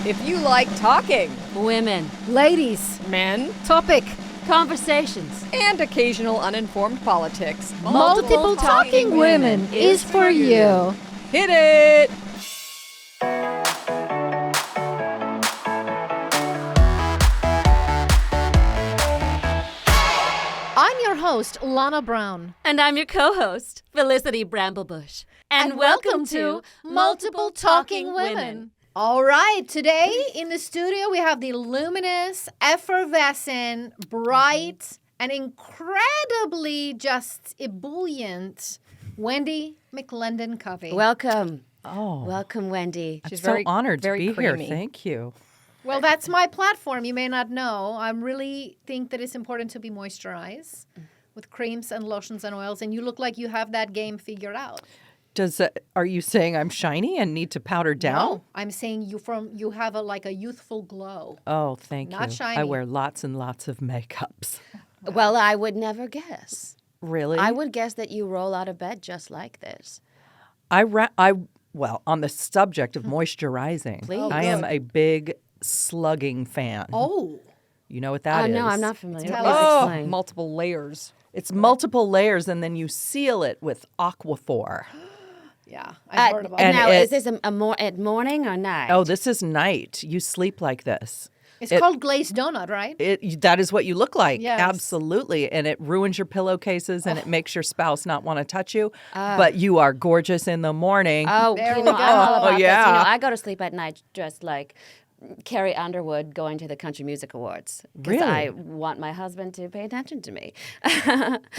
If you like talking, Women. Ladies, men, topic, Conversations. and occasional uninformed politics, multiple talking women is for you. Hit it! I'm your host, Lana Brown. And I'm your co-host, Felicity Bramblebush. And welcome to Multiple Talking Women. All right, today in the studio we have the luminous, effervescent, bright, and incredibly just ebullient Wendy McLendon-COVEY. Welcome. Oh, Welcome, Wendy. I'm She's so very- honored to very be creamy. here. Thank you. Well, that's my platform. You may not know. I really think that it's important to be moisturized with creams and lotions and oils, and you look like you have that game figured out. Are you saying I'm shiny and need to powder down? No, I'm saying you have a youthful glow. Oh, thank you. Not shiny. I wear lots and lots of makeups. Well, I would never guess. Really? I would guess that you roll out of bed just like this. Well, on the subject of moisturizing, Please. I am a big slugging fan. Oh, You know what that is? No, I'm not familiar. Tell Please us. explain. Multiple layers. It's multiple layers, and then you seal it with Aquaphor. yeah, I've heard about and it. Now, it- is this at morning or night? Oh, this is night. You sleep like this. It's called glazed donut, right? That is what you look like. Yes. Absolutely. And it ruins your pillowcases and it makes your spouse not want to touch you. But you are gorgeous in the morning. Oh, There you we know, go. I'm all about this. yeah. You know, I go to sleep at night dressed like Carrie Underwood going to the Country Music Awards. Because Really? I want my husband to pay attention to me.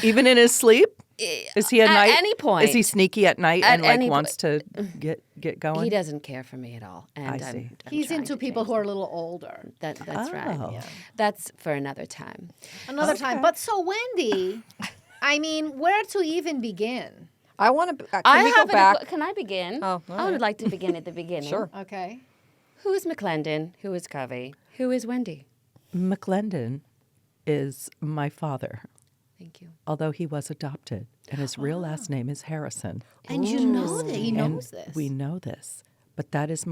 Even in his sleep? Is he at At night? any point. Is he sneaky at night At and any wants to get going? He doesn't care for me at all. And I see. I'm He's trying into to people change who are a little older. that. That's right. Oh. That's for another time. Another time. But so, Wendy, I mean, where to even begin? I want to. Can I we go have back? Can I begin? Oh, all I would right. like to begin at the beginning. Sure. Okay. Who is McClendon? Who is Covey? Who is Wendy? McLendon is my father, Thank you. although he was adopted. And his real last name is Harrison. And you know that he And knows this. we know this. But that's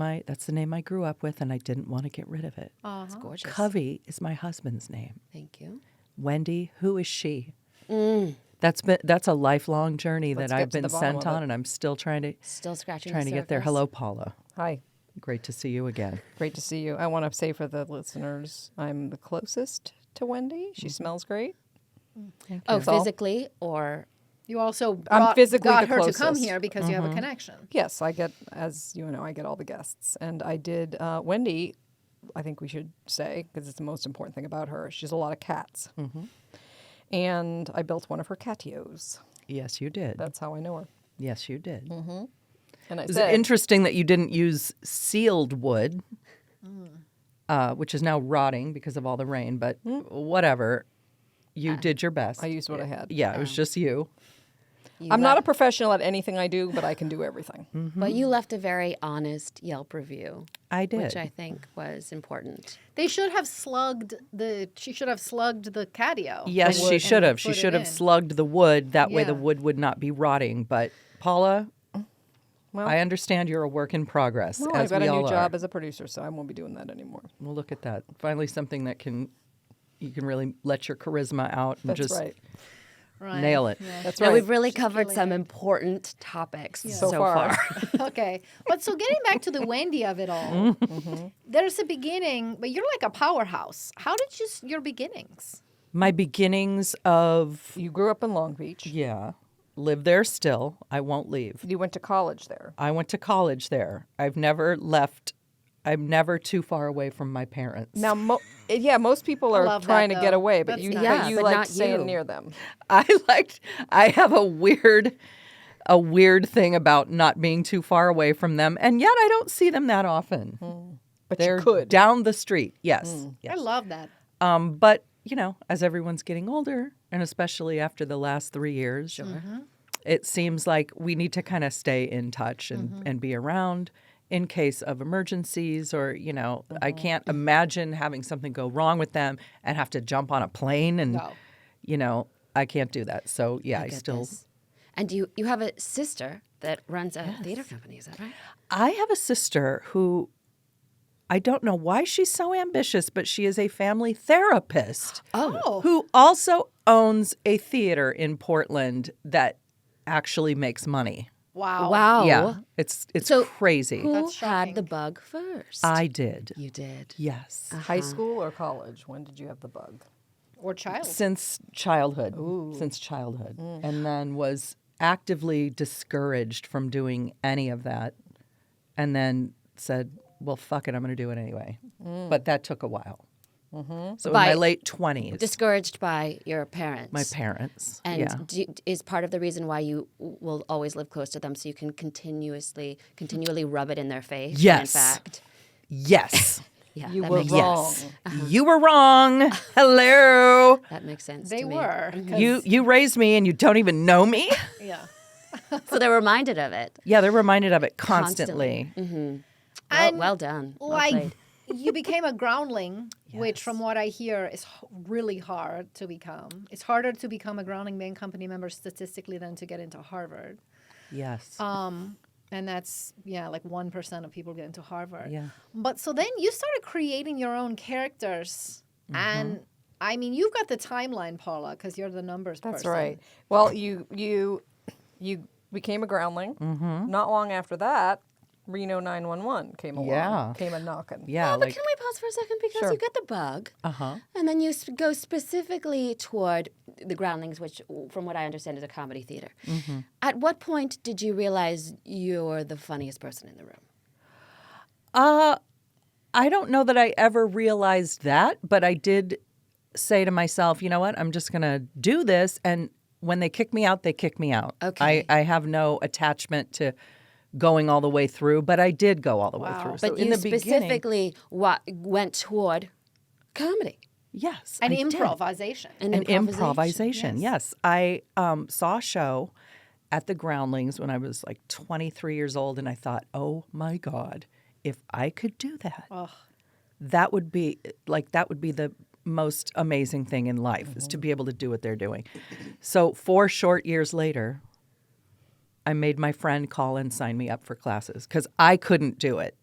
the name I grew up with, and I didn't want to get rid of it. It's gorgeous. Covey is my husband's name. Thank you. Wendy, who is she? That's a lifelong journey Let's that get I've to been the bottom sent of on, it. and I'm still trying to Still get there. surface. Hello, Paula. Hi. Great to see you again. Great to see you. I want to say for the listeners, I'm the closest to Wendy. She smells great. Oh, That's all. physically or You also I'm physically got the her to come closest. here because you have a connection. Yes, I get, as you know, I get all the guests. And I did, Wendy, I think we should say, because it's the most important thing about her, she has a lot of cats. And I built one of her catios. Yes, you did. That's how I know her. Yes, you did. And I It's said, interesting that you didn't use sealed wood, which is now rotting because of all the rain, but whatever. You did your best. I used what I had. Yeah, it was just you. I'm not a professional at anything I do, but I can do everything. But you left a very honest Yelp review. I did. Which I think was important. They should have she should have slugged the catio. Yes, The she wood should and have. She put it should have in. slugged the wood. That way the Yeah. wood would not be rotting. But Paula, Well- I understand you're a work in progress, Well, as I've got we a all new are. job as a producer, so I won't be doing that anymore. Well, look at that. Finally something that you can really let your charisma out and That's just right. Right. nail it. That's Now, right. we've really covered some important topics so far. Okay. But so getting back to the Wendy of it all, there's a beginning, but you're like a powerhouse. How did your beginnings? My beginnings of, You grew up in Long Beach. live there still. I won't leave. You went to college there. I went to college there. I've never left. I'm never too far away from my parents. Now, most people are love that, trying to get though. away, but That's you, nice. Yeah, but you but like not staying you. near them. I have a weird thing about not being too far away from them, and yet I don't see them that often. But They're you could. down the street. Yes. I Yes. love that. But as everyone's getting older, and especially after the last 3 years, it seems like we need to kind of stay in touch and be around in case of emergencies or, I can't imagine having something go wrong with them and have to jump on a plane and, No. I can't do that. So, yeah, I Get still. this. And you have a sister that runs a theater company, is that right? I have a sister who I don't know why she's so ambitious, but she is a family therapist Oh. who also owns a theater in Portland that actually makes money. Wow. Wow. Yeah, it's So crazy. Who That's had the shocking. bug first? I did. You did. Yes. High school or college? When did you have the bug? Or child. Since childhood. Since childhood. And then was actively discouraged from doing any of that. And then said, well, fuck it, I'm going to do it anyway. But that took a while. So in By- my late 20s, Discouraged by your parents. my parents. And yeah. is part of the reason why you will always live close to them so you can continually rub it in their face? Yes. In fact, Yes. yeah, You that were makes wrong. sense. You were wrong. Hello. That makes sense. They to me. were. 'cause- You raised me and you don't even know me? Yeah. So they're reminded of it Yeah, they're reminded of it constantly. And well done. Well like played. you became a groundling, which from what I hear is really hard to become. It's harder to become a groundling main company member statistically than to get into Harvard. Yes. And that's like 1% of people get into Harvard. Yeah. But so then you started creating your own characters, and I mean you've got the timeline, Paula, because you're the numbers That's person. right. Well, you became a groundling. Not long after that, Reno 911 came along. Yeah. Came a knocking. Yeah. But can we pause for a second because Sure. you get the bug, Uh-huh. and then you go specifically toward the Groundlings, which, from what I understand, is a comedy theater. At what point did you realize you're the funniest person in the room? I don't know that I ever realized that, but I did say to myself, you know what? I'm just going to do this. And when they kick me out, they kick me out. Okay. I have no attachment to going all the way through, but I did go all the way through. So But in you the beginning, specifically went toward comedy. yes, And I did. improvisation. And An improvisation. Yes. I saw a show at the Groundlings when I was like 23 years old, and I thought, oh my God, if I could do that, that would be the most amazing thing in life is to be able to do what they're doing. So 4 short years later, I made my friend call and sign me up for classes because I couldn't do it.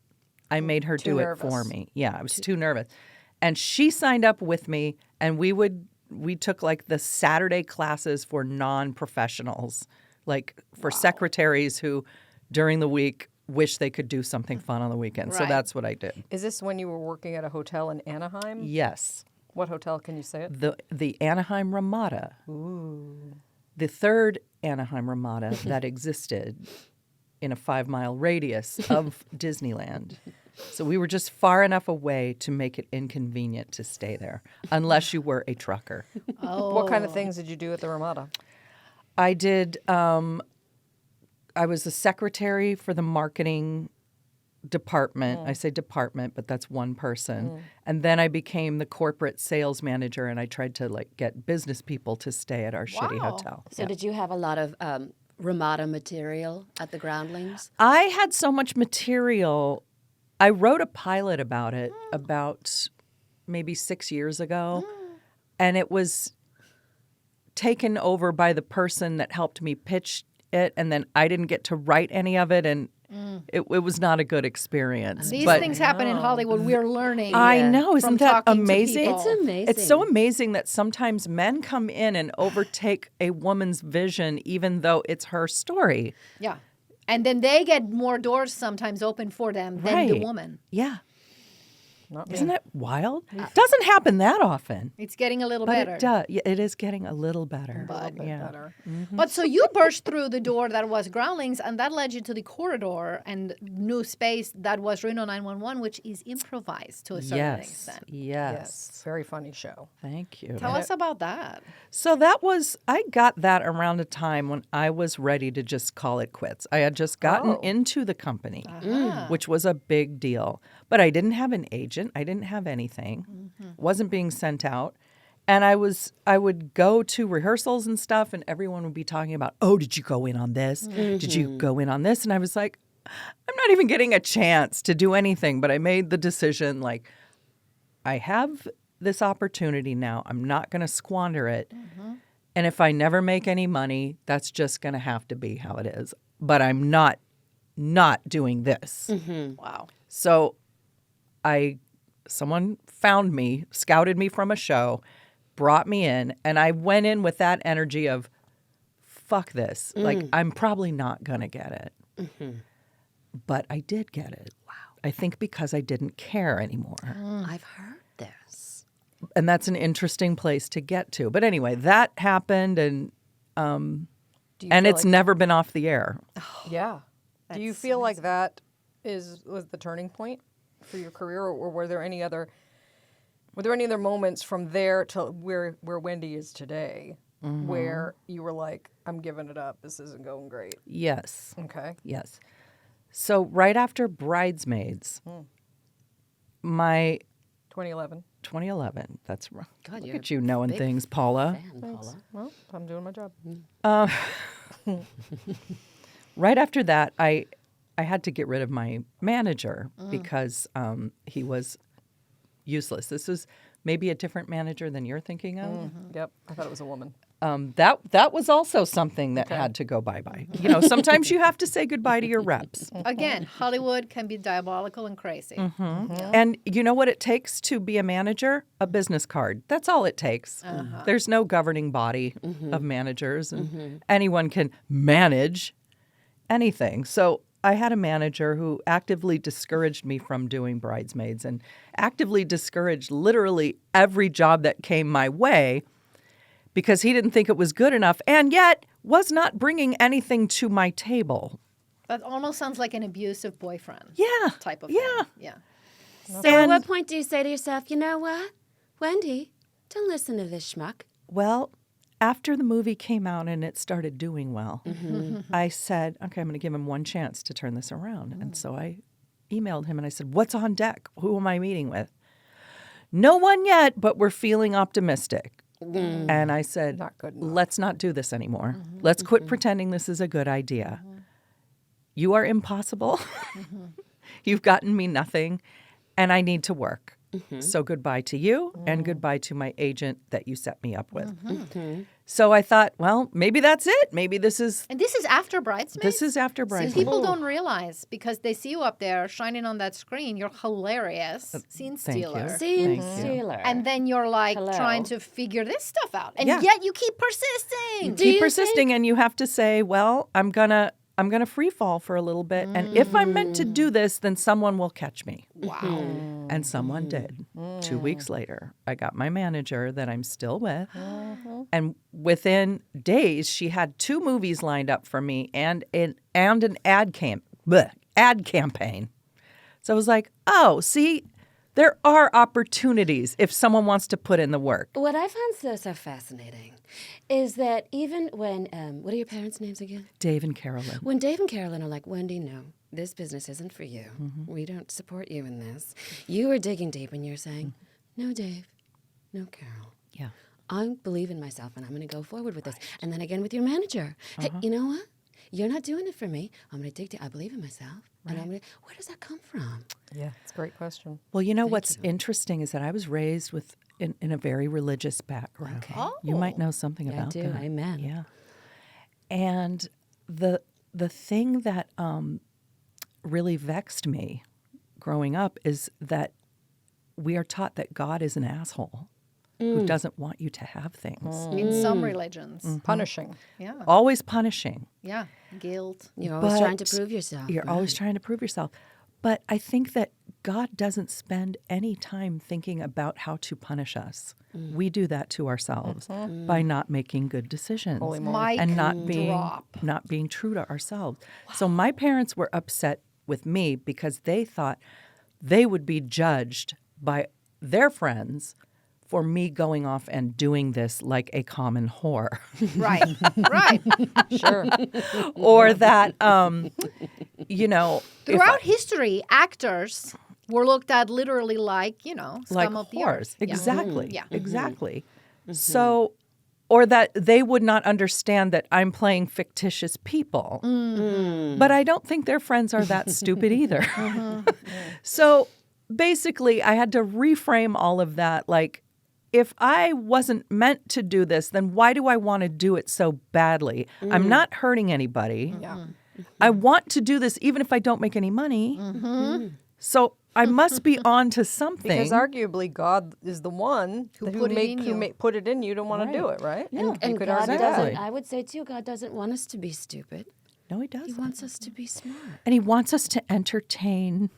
I made her do it for nervous. me. Yeah, I was too nervous. And she signed up with me, and we took like the Saturday classes for non-professionals, like for secretaries who during the week wish they could do something fun on the weekend. So Right. that's what I did. Is this when you were working at a hotel in Anaheim? Yes. What hotel? Can you say it? The Anaheim Ramada. Ooh. The third Anaheim Ramada that existed in a 5-mile radius of Disneyland. So we were just far enough away to make it inconvenient to stay there, unless you were a trucker. What kind of things did you do at the Ramada? I did, I was the secretary for the marketing department. I say department, but that's one person. And then I became the corporate sales manager, and I tried to like get business people to stay at our shitty Wow. hotel. So did you have a lot of Ramada material at the Groundlings? I had so much material. I wrote a pilot about it about maybe 6 years ago, and it was taken over by the person that helped me pitch it, and then I didn't get to write any of it, and it was not a good experience. These but things happen in Hollywood. We're learning. I know, from isn't that talking to amazing? people. It's amazing. It's so amazing that sometimes men come in and overtake a woman's vision, even though it's her story. Yeah. And then they get more doors sometimes open for them than the Right. woman. Yeah. Not me. Isn't that wild? Doesn't happen that often. It's getting a little But better. it does. Yeah, it is getting a little better. But- Better. But so you burst through the door that was Groundlings, and that led you to the corridor and new space that was Reno 911, which is improvised to a certain Yes. extent. Yes. Yes. Very funny show. Thank you. Tell us about that. So I got that around a time when I was ready to just call it quits. I had just gotten into the company, which was a big deal. But I didn't have an agent. I didn't have anything. Wasn't being sent out. And I would go to rehearsals and stuff, and everyone would be talking about, oh, did you go in on this? Did you go in on this? And I was like, I'm not even getting a chance to do anything. But I made the decision, like, I have this opportunity now. I'm not going to squander it. And if I never make any money, that's just going to have to be how it is. But I'm not doing this. Wow. So someone found me, scouted me from a show, brought me in, and I went in with that energy of, fuck this. Like, I'm probably not going to get it. But I did get it. Wow. I think because I didn't care anymore. I've heard this. And that's an interesting place to get to. But anyway, that happened, and Do you and feel it's like, never been off the air. yeah. Do you feel like that was the turning point for your career, or were there any other moments from there to where Wendy is today, where you were like, I'm giving it up. This isn't going great. Yes. Okay. Yes. So right after Bridesmaids, my 2011. 2011. That's right. God, Look you're at you knowing big things, Paula. fan, Paula. Well, I'm doing my job. Right after that, I had to get rid of my manager because he was useless. This was maybe a different manager than you're thinking of. Yep. I thought it was a woman. That was also something that had to go bye-bye. You know, sometimes you have to say goodbye to your reps. Again, Hollywood can be diabolical and crazy. And you know what it takes to be a manager? A business card. That's all it takes. There's no governing body of managers, and anyone can manage anything. So I had a manager who actively discouraged me from doing Bridesmaids and actively discouraged literally every job that came my way because he didn't think it was good enough and yet was not bringing anything to my table. That almost sounds like an abusive boyfriend. Yeah. Type of Yeah. thing. Yeah. So at what point do you say to yourself, you know what? Wendy, don't listen to this schmuck. Well, after the movie came out and it started doing well, I said, okay, I'm going to give him one chance to turn this around. And so I emailed him and I said, what's on deck? Who am I meeting with? No one yet, but we're feeling optimistic. And I said, Not good enough. let's not do this anymore. Let's quit pretending this is a good idea. You are impossible. You've gotten me nothing, and I need to work. So goodbye to you and goodbye to my agent that you set me up with. So I thought, well, maybe that's it. Maybe this is And this is after Bridesmaids? this is after See, Bridesmaids. people don't realize because they see you up there shining on that screen. You're hilarious. Scene thank you. stealer. Scene Thank you. stealer. And then you're like Hello. trying to figure this stuff out. And Yeah. yet you keep persisting. Do you Keep persisting, and you have to say, well, I'm gonna free fall for a little bit, and if I'm meant to do this, then someone will catch me. Wow. And someone did. 2 weeks later, I got my manager that I'm still with. And within days, she had 2 movies lined up for me and an ad campaign. So I was like, oh, see, there are opportunities if someone wants to put in the work. What I found so fascinating is that even when, what are your parents' names again? Dave and Carolyn. When Dave and Carolyn are like, Wendy, no, this business isn't for you. We don't support you in this. You are digging deep and you're saying, no, Dave, no, Carol. Yeah. I believe in myself and I'm going to go forward with this. And then again with your manager. Hey, you know what? You're not doing it for me. I'm going to dig deep. I believe in myself. And I'm going to, where does that come from? Yeah, it's a great question. Well, you know what's interesting is that I was raised in a very religious background. Okay. You might know something I about do. that. Amen. Yeah. And the thing that really vexed me growing up is that we are taught that God is an asshole who doesn't want you to have things. In some religions. Punishing. Yeah. Always punishing. Yeah. Guilt. You're always trying to But prove yourself. You're always trying to prove yourself. But I think that God doesn't spend any time thinking about how to punish us. We do that to ourselves by not making good decisions Holy moly. Mic and drop. not being true to ourselves. So my parents were upset with me because they thought they would be judged by their friends for me going off and doing this like a common whore. Right. Right. Sure. Or that, you know, if Throughout history, actors were looked at literally like, you know, scum like of the whores. earth. Yeah. Exactly. Yeah. Exactly. So, or that they would not understand that I'm playing fictitious people. But I don't think their friends are that stupid either. So basically, I had to reframe all of that. Like, if I wasn't meant to do this, then why do I want to do it so badly? I'm not hurting anybody. Yeah. I want to do this even if I don't make any money. So I must be on to something. Because arguably God is the one Who put it in you. put it in you to want to do it, right? Yeah. And could God argue doesn't, that. I would say too, God doesn't want us to be stupid. No, he doesn't. He wants us to be smart. And he wants us to entertain.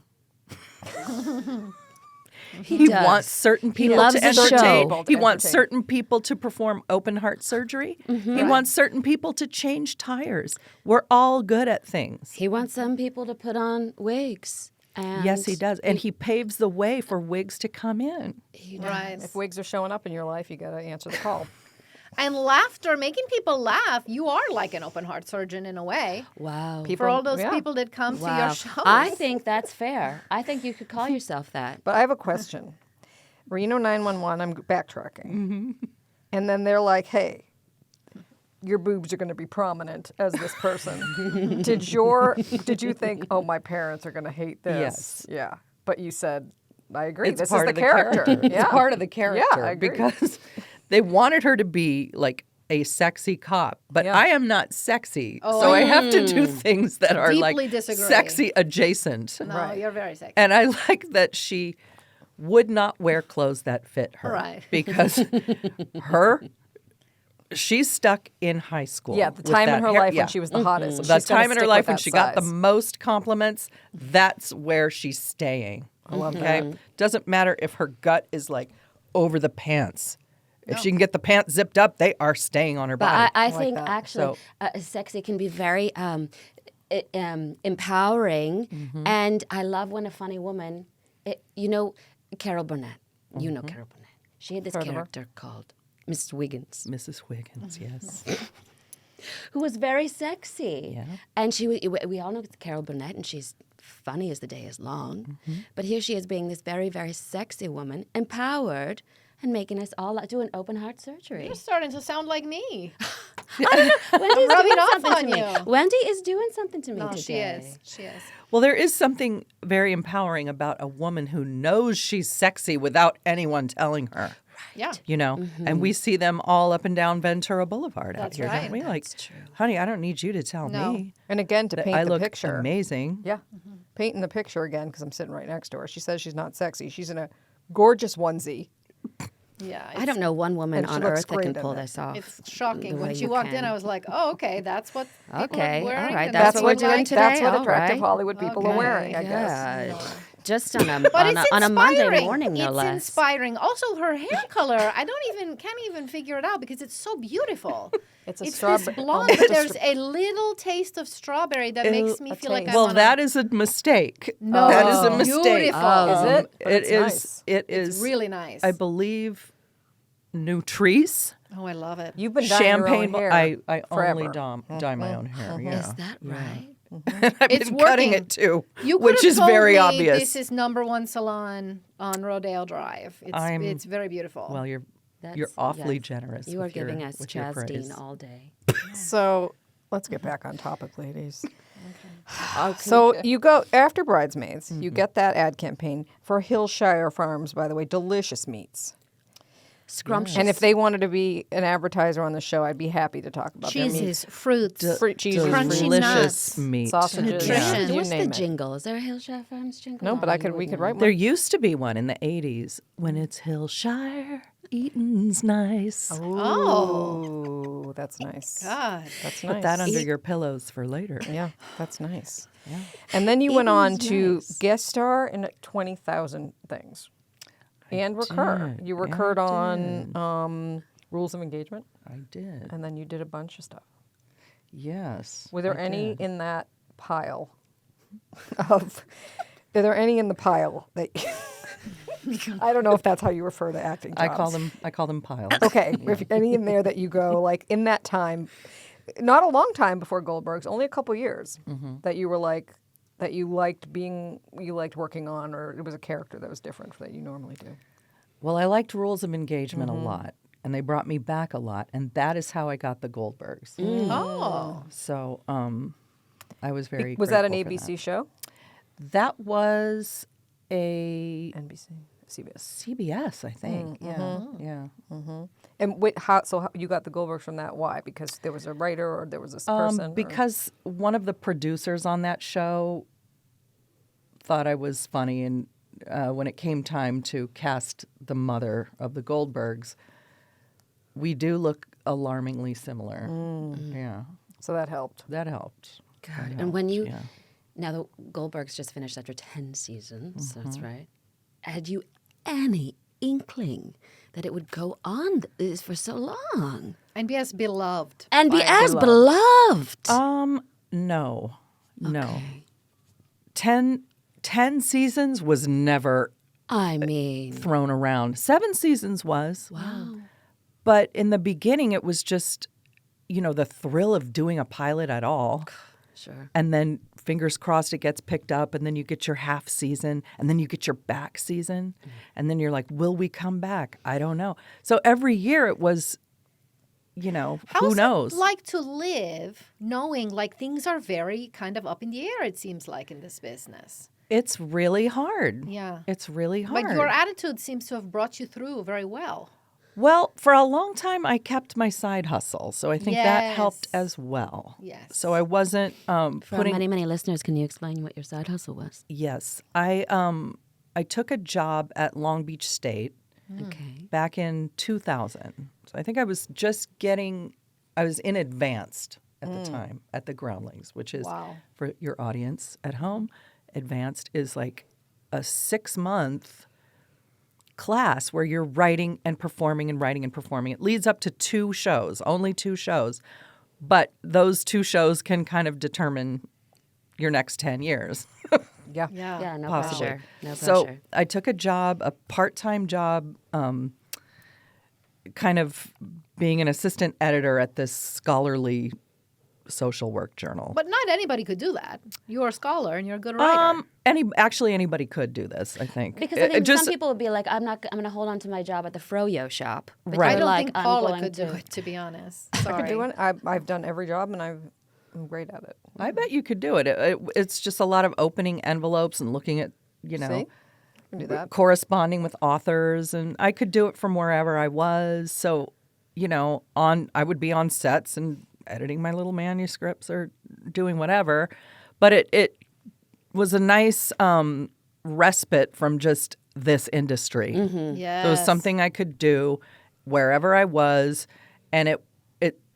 He He wants certain people loves to a show. entertain. People to He wants entertain. certain people to perform open heart surgery. He wants certain people to change tires. We're all good at things. He wants some people to put on wigs. And Yes, he does. And he paves the way for wigs to come in. He does. Right. If wigs are showing up in your life, you got to answer the call. And laughter, making people laugh, you are like an open heart surgeon in a way. Wow. For all those yeah. people that come to Wow. your shows. I think that's fair. I think you could call yourself that. But I have a question. Reno 911, I'm backtracking. And then they're like, hey, your boobs are going to be prominent as this person. Did you think, oh, my parents are going to hate this? Yes. Yeah. But you said, I agree. It's this part is of the character. It's Yeah. part of the character I agree. because they wanted her to be like a sexy cop, but Yeah. I am not sexy, so I have to do things that are Deeply like disagree. sexy adjacent. No, you're very sexy. And I like that she would not wear clothes that fit her. Right. Because she's stuck in high school. Yeah, the with time in that her hair- life yeah. when she was the hottest. So The she's gonna time in her stick life with when that she got the size. most compliments, that's where she's staying. I love that. Doesn't matter if her gut is like over the pants. If she can get the pants zipped up, they are staying on her But body. I like think that. actually sexy can be very empowering. And I love when a funny woman, Carol Burnett. You know Carol Burnett. She had this Heard of her. character called Mrs. Wiggins, Mrs. Wiggins, yes. who was very sexy. Yeah. And we all know it's Carol Burnett, and she's funny as the day is long. But here she is being this very, very sexy woman, empowered, and making us all doing open heart surgery. You're starting to sound like me. Wendy's rubbing doing off something on to me. you. Wendy is doing something to me No, today. she is. She is. Well, there is something very empowering about a woman who knows she's sexy without anyone telling her. Yeah. You know, and we see them all up and down Ventura Boulevard out That's here, right. don't we? Like, That's true. honey, I don't need you to tell No. me And again, to that paint I the look picture. amazing. Yeah. Painting the picture again, because I'm sitting right next to her. She says she's not sexy. She's in a gorgeous onesie. Yeah. I don't know one woman And she on looks earth that great can in pull it. this off. It's shocking. the When way she you walked in, can. I was like, oh, okay, that's what people Okay, are wearing. all right, and that's what what we we're doing like. today. That's what all attractive right. Hollywood people are Okay. wearing, I guess. Yeah. Just on a But it's on a Monday inspiring. morning, no it's less. inspiring. Also, her hair color, can't even figure it out because it's so beautiful. It's a It's strawberry. this blonde, but there's a little taste of strawberry that makes me a feel like taste. I'm Well, on that is a mistake. No, that is a it's mistake. beautiful. Is it? But It it's is. nice. It It's is. really nice. I believe Nutrice Oh, I love it. You've been dyeing your own champagne. hair I forever. only dye my own hair. Yeah. Is that right? I've It's been cutting working. it too, You could which have is told very me obvious. This is #1 salon on Rodale Drive. It's very beautiful. Well, you're That's- awfully yes. generous. You are with your- giving us with your Chaz praise. Dean all day. So let's get back on topic, ladies. Okay. So you go after Bridesmaids, you get that ad campaign for Hillshire Farms, by the way, delicious meats. Scrumptious. And if they wanted to be an advertiser on the show, I'd be happy to talk about their cheeses, meats. fruits, Fruit cheeses, crunchy delicious nuts, meat. sausages, nutrition. you What's the name it. jingle? Is there a Hillshire Farms jingle? No, but Oh, you we could wouldn't write There one. used to be one in the 80s when it's Hillshire, Eaton's nice. Oh, Ooh, that's nice. God. That's Put nice. that under your pillows for later. Yeah, that's nice. And then you went on Eaton's to nice. guest star in 20,000 things. And recur. did. You Yeah, recurred I on Rules of Engagement, I did. and then you did a bunch of stuff. Yes. Were there I any did. in that pile of? Are there any in the pile that? I don't know if that's how you refer to acting jobs. I call them piles. Okay, if any in there that you go like in that time, not a long time before Goldberg's, only a couple years that you were like that you liked working on, or it was a character that was different that you normally do. Well, I liked Rules of Engagement a lot, and they brought me back a lot, and that is how I got the Goldbergs. Oh. So I was very Was that an grateful for ABC show? That was a NBC, CBS. CBS, I think. Yeah. And so you got the Goldbergs from that? Why? Because there was a writer, or there was this person? or- Because one of the producers on that show thought I was funny and when it came time to cast the mother of the Goldbergs, we do look alarmingly similar. Yeah, So that helped. that helped. God. And when you, Yeah. now the Goldbergs just finished after 10 seasons, that's Mm-hmm. right. Had you any inkling that it would go on for so long? And be as beloved. And be by- as beloved. No. Okay. 10 seasons was never I mean, thrown around. 7 seasons was. wow. But in the beginning, it was just, the thrill of doing a pilot at all. Sure. And then fingers crossed it gets picked up, and then you get your half season, and then you get your back season. And then you're like, will we come back? I don't know. So every year it was, who How's knows? it like to live knowing like things are very kind of up in the air, it seems like, in this business? It's really hard. Yeah. It's really hard. But your attitude seems to have brought you through very well. Well, for a long time, I kept my side hustle, so I think that helped Yes. as well. Yes. So I wasn't For our putting. many listeners, can you explain what your side hustle was? Yes, I took a job at Long Beach State Okay. back in 2000. So I think I was just getting. I was in advanced at the time at the Groundlings, which is Wow. for your audience at home. Advanced is like a 6-month class where you're writing and performing and writing and performing. It leads up to 2 shows, only 2 shows. But those 2 shows can kind of determine your next 10 years. Yeah. Yeah. Yeah, no Possibly. pressure. No So pressure. I took a job, a part-time job, kind of being an assistant editor at this scholarly social work journal. But not anybody could do that. You're a scholar and you're a good writer. Anybody could do this, I think. Because I think Just- some people would be like, I'm going to hold on to my job at the froyo shop. But Right. I you're don't like, think I'm Paula going could to do it, to be honest. I Sorry. could do it. I've done every job, and I'm great at it. I bet you could do it. It's just a lot of opening envelopes and looking at, See? I can do that. corresponding with authors, and I could do it from wherever I was. So, I would be on sets and editing my little manuscripts or doing whatever. But it was a nice respite from just this industry. Yes. So it was something I could do wherever I was, and it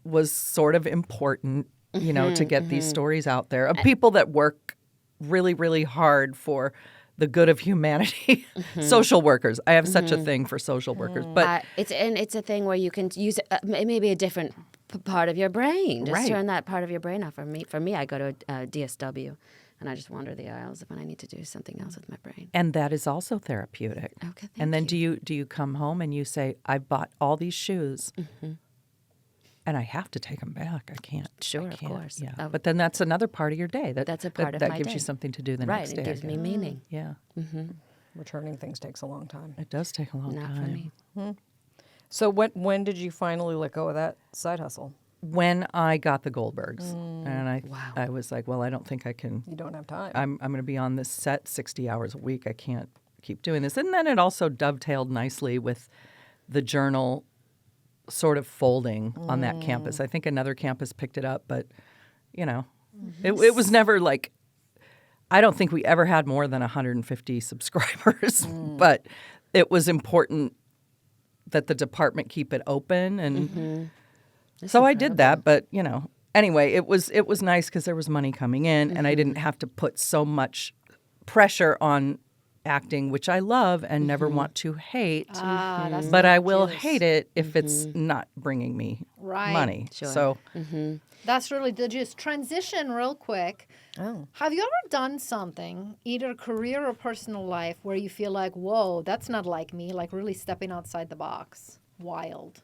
was sort of important, to get these stories out there of people that work really, really hard for the good of humanity. Social workers. I have such a thing for social workers, but it's a thing where you can use maybe a different part of your brain. Just Right. turn that part of your brain off. For me, I go to DSW, and I just wander the aisles when I need to do something else with my brain. and that is also therapeutic. Okay, and then thank do you come home and you say, I bought all these shoes. And I have to take them back. I can't. Sure, I of can't. course. Yeah. But then that's another part of your day. That's a part of that my gives day. you something to do the Right, next it day. I gives me guess. meaning. Yeah. Returning things takes a long time. It does take a long Not time. for me. So when did you finally let go of that side hustle? When I got the Goldbergs, and Wow. I was like, well, I don't think I can. You don't have time. I'm going to be on this set 60 hours a week. I can't keep doing this. And then it also dovetailed nicely with the journal sort of folding on that campus. I think another campus picked it up, but it was never like. I don't think we ever had more than 150 subscribers, but it was important that the department keep it open, and so I did that. But anyway, it was nice because there was money coming in, and I didn't have to put so much pressure on acting, which I love and never want to hate. That's But the I will juice. hate it if it's not bringing me Right. money. Sure. So That's really the gist. Transition real quick. Oh. Have you ever done something, either career or personal life, where you feel like, whoa, that's not like me, like really stepping outside the box? Wild.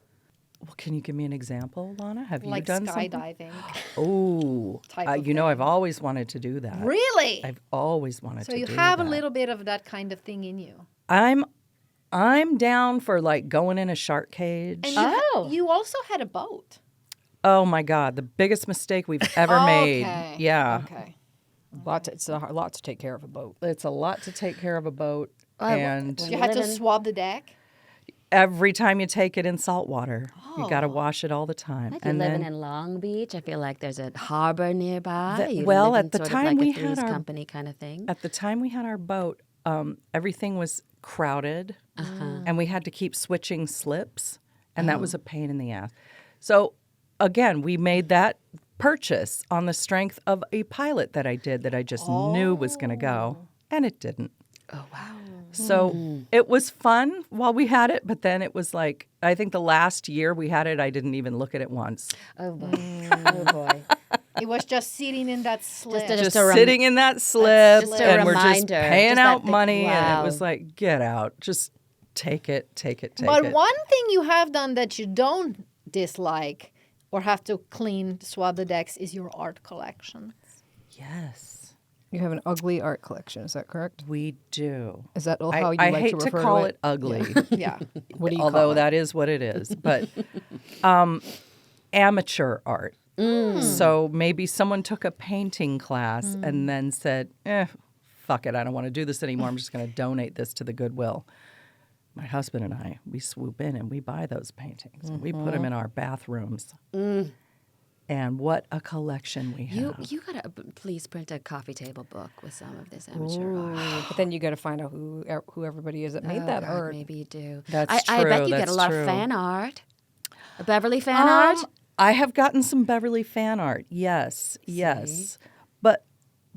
well, can you give me an example, Lana? Have Like you done something? skydiving. Oh, type of I've always wanted to do that. Really? I've always wanted So to you do have that. a little bit of that kind of thing in you. I'm down for like going in a shark cage. And Oh. you also had a boat. Oh my God, the biggest mistake we've ever made. Okay. Yeah. Okay. It's a lot to take care of a boat. It's a lot to take care of a boat. Well, and when You had to live in- swab the deck. every time you take it in salt water, you got to Oh. wash it all the time. Like you're living in Long Beach. I feel like there's a harbor nearby. The- You well, live in at the sort time of like we a had Three's our- Company kind of thing. at the time we had our boat, everything was crowded, and we had to keep switching slips, and that was a pain in the ass. So again, we made that purchase on the strength of a pilot that I did that I just knew was going to go, and it didn't. Oh, wow. So it was fun while we had it, but then it was like, I think the last year we had it, I didn't even look at it once. Oh, boy. Oh, boy. It was just sitting in that slip. Just Just a sitting in that slip, just a and we're just reminder. paying Just that out thing- money, and wow. it was like, get out. Just take it. But one thing you have done that you don't dislike or have to swab the decks is your art collection. Yes, You have an ugly art collection. Is that correct? we do. Is that how you I like hate to to refer call to it ugly. Yeah. What do you although call it? that is what it is. But amateur art. So maybe someone took a painting class and then said, fuck it, I don't want to do this anymore. I'm just going to donate this to the Goodwill. My husband and I, we swoop in and we buy those paintings. And we put them in our bathrooms. And what a collection we have. You gotta please print a coffee table book with some of this amateur art. But then you got to find out who everybody is that made Oh, that God, art. Maybe you do. That's I bet true, you get a that's lot true. of fan art. A Beverly fan art. I have gotten some Beverly fan art. Yes, yes.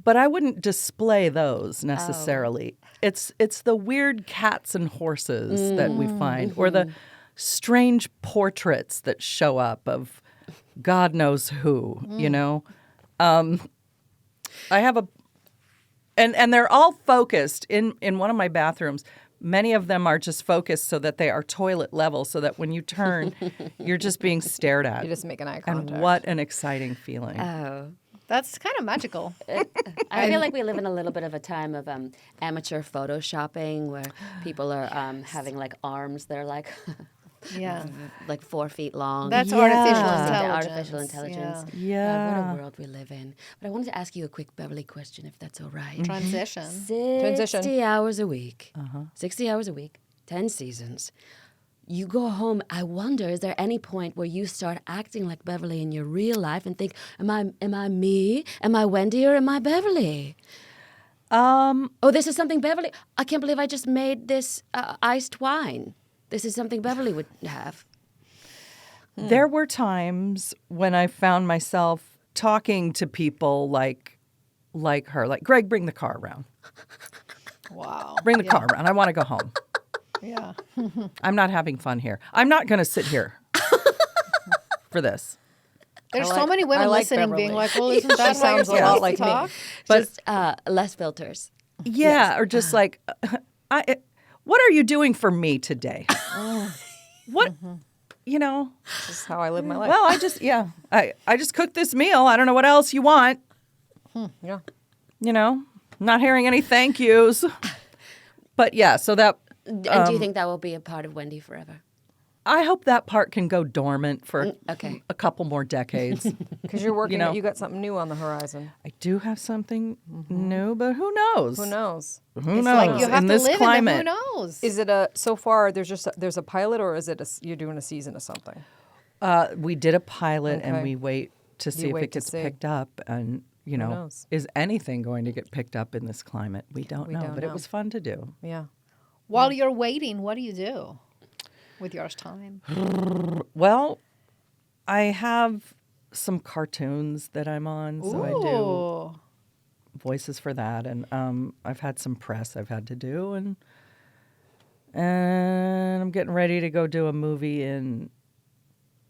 But I wouldn't display those necessarily. It's the weird cats and horses that we find, or the strange portraits that show up of God knows who, you know. I have and they're all focused in one of my bathrooms. Many of them are just focused so that they are toilet level, so that when you turn, you're just being stared at. You just make an eye contact. And what an exciting feeling. Oh. That's kind of magical. I feel like we live in a little bit of a time of amateur photoshopping where people are having like arms that are like Yeah. like 4 feet long. That's Yeah. artificial Yeah. intelligence. Artificial intelligence. Yeah. What a world we live in. But I wanted to ask you a quick Beverly question, if that's all right. Transition. 60 hours a week. 60 hours a week, 10 seasons. You go home, I wonder, is there any point where you start acting like Beverly in your real life and think, am I me? Am I Wendy or am I Beverly? Oh, this is something Beverly. I can't believe I just made this iced wine. This is something Beverly would have. There were times when I found myself talking to people like her, like, Greg, bring the car around. Wow. Bring the car around. I want to go home. Yeah. I'm not having fun here. I'm not going to sit here for this. There's I so like- many I women like listening Beverly. being like, well, isn't that She why you're sounds a lot supposed like to me. talk? But- Just less filters. Yeah, or just like, what are you doing for me today? What, you know? This is how I live my life. Well, I just cooked this meal. I don't know what else you want. Yeah. You know, not hearing any thank yous. But yeah, so that And do you think that will be a part of Wendy forever? I hope that part can go dormant for okay. a couple more decades. Because you're working, know. you got something new on the horizon. I do have something new, but who knows? Who knows? Who It's knows? like you have in to this live climate, in it. Who knows? Is it so far there's a pilot, or is it you're doing a season of something? we did a pilot and Okay. we wait to see if wait it to gets see. picked up. And, you know, knows? is anything going to get picked up in this climate? We don't know, don't but know. it was fun to do. Yeah. While you're waiting, what do you do with your time? Well, I have some cartoons that I'm on, so I do Ooh. voices for that, and I've had some press I've had to do, and I'm getting ready to go do a movie in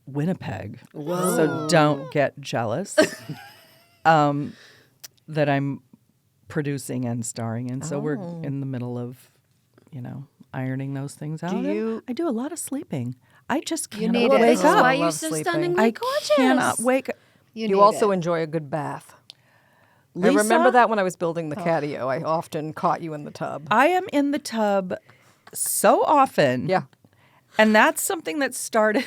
Winnipeg. So don't get jealous that I'm producing and starring in. So we're in the middle of, you know, ironing those things out. and you- I do a lot of sleeping. I just You cannot need it. wake This is up. why I you're love so sleeping. stunningly I gorgeous. cannot wake up. You You need also it. enjoy a good bath. I Lisa, remember that when I was building the catio, I often caught you in the tub. I am in the tub so often. Yeah. And that's something that started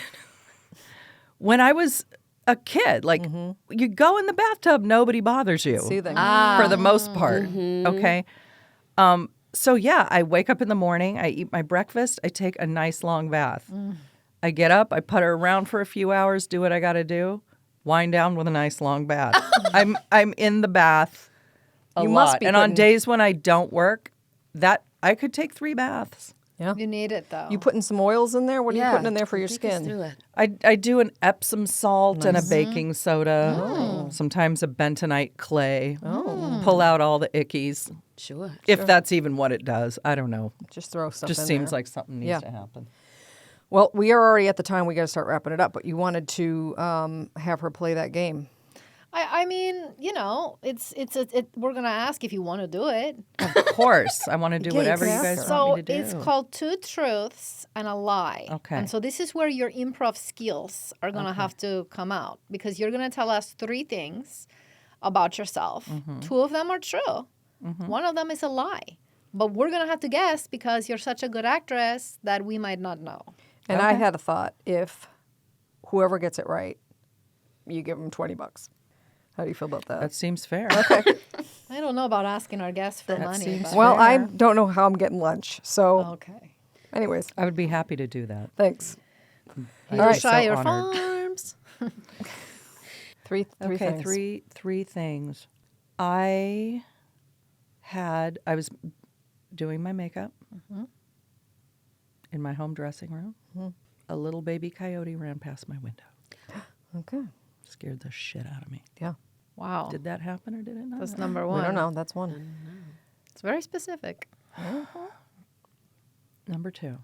when I was a kid. Like, you go in the bathtub, nobody bothers you. Soothing. For the most part. Okay. So yeah, I wake up in the morning, I eat my breakfast, I take a nice long bath. I get up, I putter around for a few hours, do what I got to do, wind down with a nice long bath. I'm in the bath a You lot. must be and on putting- days when I don't work, that I could take 3 baths. Yeah. You need it though. You putting some oils in there? What are you putting in there for your Take us skin? through it. I do an Epsom salt and a baking soda, sometimes a bentonite clay. Pull out all the ickies. Sure. If that's even what it does, I don't know. Just throw stuff Just in seems there. like something needs Yeah. to happen. Well, we are already at the time we got to start wrapping it up, but you wanted to have her play that game. I mean, you know, we're gonna ask if you want to do it. Of course, I want to do Yeah, whatever you you guys can So want me to do. it's called 2 Truths and a Lie. Okay. And so this is where your improv skills are gonna have to come out because you're gonna tell us 3 things about yourself. Mm-hmm. 2 of them are true. One of them is a lie. But we're gonna have to guess because you're such a good actress that we might not know. And I had a thought: if whoever gets it right, you give them $20. How do you feel about that? That seems fair. Okay. I don't know about asking our guests for money. seems But Well, I fair. don't know how I'm getting lunch. So, okay. anyways, I would be happy to do that. thanks. I'd All be right. so Shire honored. Farms. Three Okay, things. three things. I was doing my makeup in my home dressing room. A little baby coyote ran past my window. Okay. Scared the shit out of me. Yeah. Wow. Did that happen or did it not? That's number We one. don't know. That's one. It's very specific. Number 2,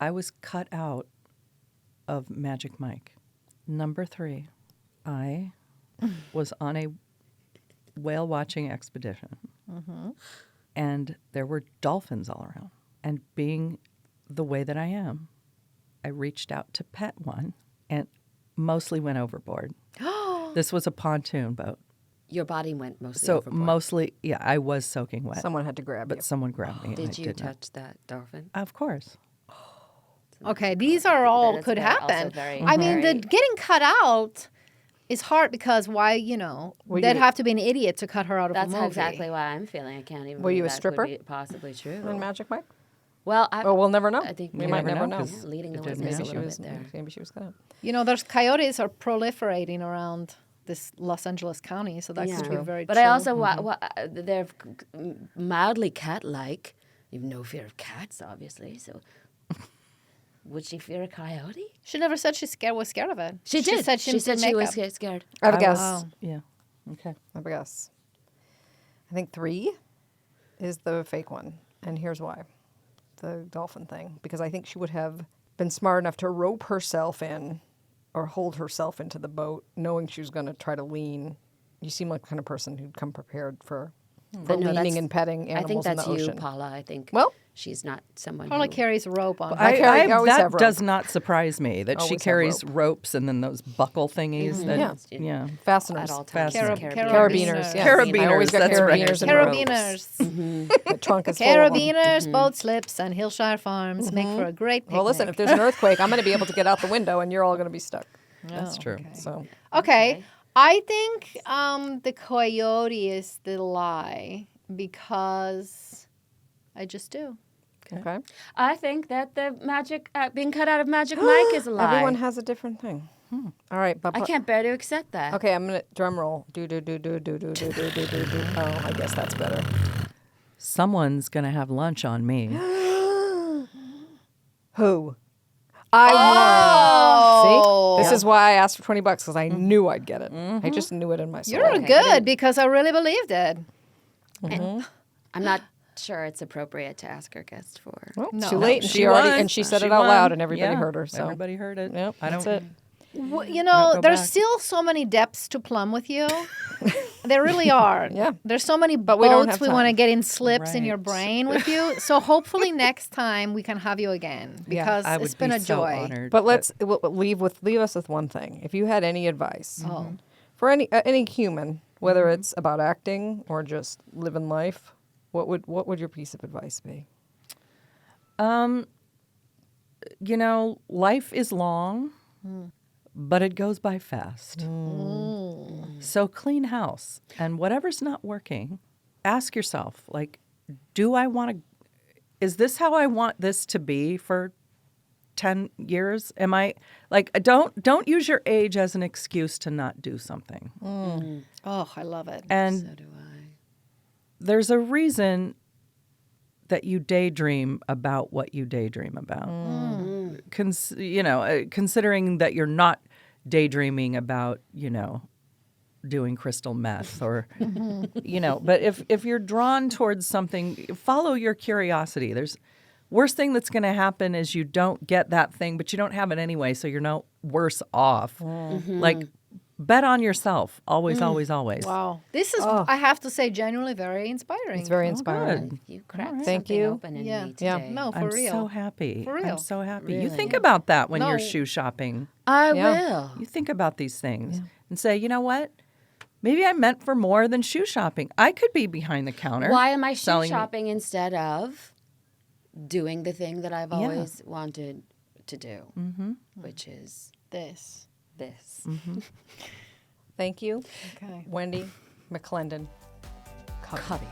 I was cut out of Magic Mike. Number 3, I was on a whale watching expedition. And there were dolphins all around. And being the way that I am, I reached out to pet one and mostly went overboard. This was a pontoon boat. Your body went mostly So overboard. mostly, yeah, I was soaking wet. Someone had to grab but you. someone grabbed me. and Did I you didn't. touch that dolphin? Of course. Okay, these are all That is could very- also happen. very- I mean, the very- getting cut out is hard because why, you know, Were they'd you- have to be an idiot to cut her out of That's a movie. exactly why I'm feeling. I can't even. Were you believe a that could stripper? be possibly true. in Magic Mike? Well, Oh, we'll never know. I think we you might never never know, know. 'cause leading the it didn't witness a make little was, bit there. maybe she was gonna. You know, there's coyotes are proliferating around this Los Angeles County, so that could be very But true. I also they're mildly cat-like. You have no fear of cats, obviously. So, would she fear a coyote? She never said was scared of it. She did. said She didn't said do she was makeup. scared. I have a guess. Oh. Yeah. Okay. I have a guess. I think 3 is the fake one, and here's why: the dolphin thing. Because I think she would have been smart enough to rope herself in, or hold herself into the boat, knowing she was going to try to lean. You seem like the kind of person who'd come prepared for But no, leaning that's- and petting I think animals in that's the you, ocean. Paula. I think. Well- she's not someone. Paula who, carries rope on. I carry- I always that have rope. does not surprise me that she Always have carries rope. ropes and then those buckle thingies. That, Yeah. yeah. Fasteners. at all times. Fasteners. Carabiners. Yeah. Carabiners, I always got that's right. carabiners and ropes. Carabiners. The trunk is full of them. Carabiners, boat slips, and Hillshire Farms make for a great picnic. Well, listen, if there's an earthquake, I'm going to be able to get out the window, and you're all going to be stuck. That's true. So Okay. I think the coyote is the lie because I just do. okay. I think that the magic being cut out of Magic Mike is a lie. Everyone has a different thing. All right, but I can't bear to accept that. Okay, I'm gonna drum roll. Do do do do do do do do do do do. Oh, I guess that's better. Someone's going to have lunch on me. Who? I won. See, this is why I asked for $20 because I knew I'd get it. I just knew it in my soul. You're Okay. good because I really believed it. And I'm not sure it's appropriate to ask our guest for. Well, No. too late. And She she already won. and she said She it out won. loud, and everybody Yeah, heard her. So everybody heard it. Yep, I that's don't. it. You know, go there's back. still so many depths to plumb with you. There really are. Yeah. There's so many we don't boats have we want to time. get in slips in your Right. brain with you. So hopefully next time we can have you again Yeah, because I would it's been be a so joy. honored. But let's leave us with one thing. If you had any advice for any human, whether it's about acting or just living life, what would your piece of advice be? You know, life is long, but it goes by fast. So clean house. And whatever's not working, ask yourself, like, is this how I want this to be for 10 years? Am I, like, don't use your age as an excuse to not do something. Oh, I love it. And So do I. there's a reason that you daydream about what you daydream about. Considering that you're not daydreaming about, doing crystal meth or, but if you're drawn towards something, follow your curiosity. There's worst thing that's going to happen is you don't get that thing, but you don't have it anyway, so you're no worse off. Like, bet on yourself. Always, always, always. Wow. This is, I have to say, genuinely very inspiring. It's very inspiring. Good. You cracked Thank something you. open in Yeah. me Yeah. today. No, for I'm real. so happy. For real. I'm so happy. You Really? think about that when No. you're shoe shopping. I Yeah. will. You think about these things and say, you know what? Maybe I'm meant for more than shoe shopping. I could be behind the counter. Why am I shoe selling- shopping instead of doing the thing that I've always wanted to do, which is This. this? Thank you, Okay. Wendy McClendon-Covey.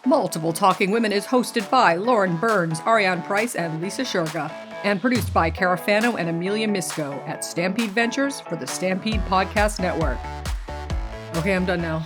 Multiple Talking Women is hosted by Lauren Burns, Ariane Price, and Lisa Shurga, and produced by Cara Fano and Amelia Misko at Stampede Ventures for the Stampede Podcast Network. Okay, I'm done now.